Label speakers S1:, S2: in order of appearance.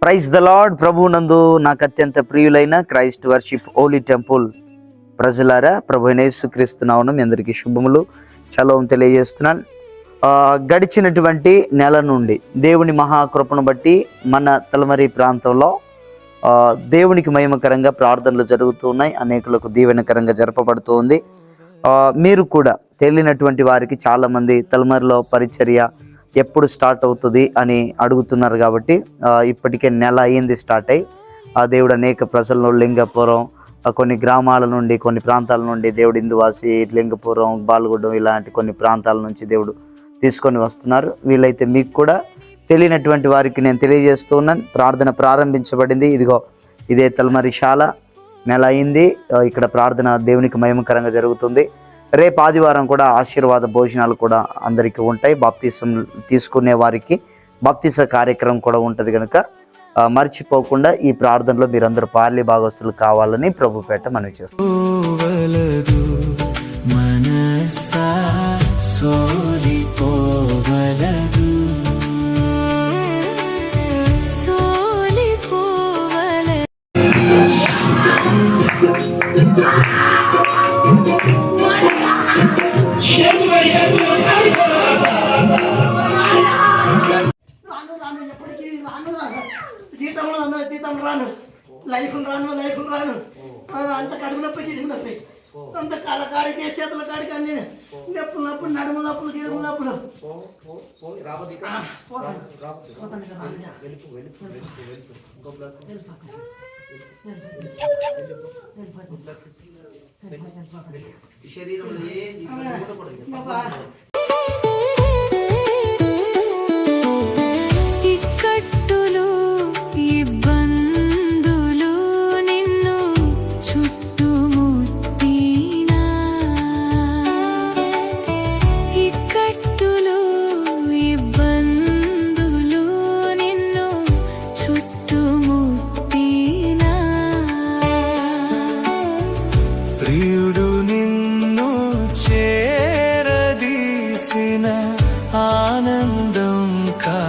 S1: Praise the lord. ప్రభు నందు నాకు అత్యంత ప్రియులైన క్రైస్ట్ వర్షిప్ హోలీ టెంపుల్ ప్రజలారా, ప్రభు యేసుక్రీస్తు నామమున మీ అందరికీ శుభములు, షలోం తెలియజేస్తున్నాను. గడిచినటువంటి నెల నుండి దేవుని మహాకృపను బట్టి మన తలమరి ప్రాంతంలో దేవునికి మహిమకరంగా ప్రార్థనలు జరుగుతూ ఉన్నాయి. అనేకులకు దీవెనకరంగా జరపబడుతుంది. మీరు కూడా తెలియనటువంటి వారికి చాలామంది తలమరిలో పరిచర్య ఎప్పుడు స్టార్ట్ అవుతుంది అని అడుగుతున్నారు. కాబట్టి ఇప్పటికే నెల అయ్యింది స్టార్ట్ అయ్యి. దేవుడు అనేక ప్రజలను లింగపురం, కొన్ని గ్రామాల నుండి, కొన్ని ప్రాంతాల నుండి దేవుడు ఇందువాసి, లింగపురం, బాలగూడెం ఇలాంటి కొన్ని ప్రాంతాల నుంచి దేవుడు తీసుకొని వస్తున్నారు. వీళ్ళైతే మీకు కూడా తెలియనటువంటి వారికి నేను తెలియజేస్తూ ఉన్నాను. ప్రార్థన ప్రారంభించబడింది. ఇదే తలమరిశాల నెల అయింది. ఇక్కడ ప్రార్థన దేవునికి మహిమకరంగా జరుగుతుంది. రేపు ఆదివారం కూడా ఆశీర్వాద భోజనాలు కూడా అందరికీ ఉంటాయి. బాప్తిసం తీసుకునే వారికి బాప్తిస కార్యక్రమం కూడా ఉంటుంది కనుక మర్చిపోకుండా ఈ ప్రార్థనలో మీరందరూ పార్లీ భాగస్తులు కావాలని ప్రభుపేట మనవి చేస్తాం.
S2: జీతం రాను, లైఫ్ రాను, అంత కడుపు నొప్పి, గిడుగు నొప్పి, అంత కాళ్ళ కాడికి, చేతుల కాడికి అంది నొప్పులు, నడుము నొప్పులు, గిడుగు నొప్పులు.
S3: ప్రియుడు నిన్ను చేరదీసిన ఆనందం కా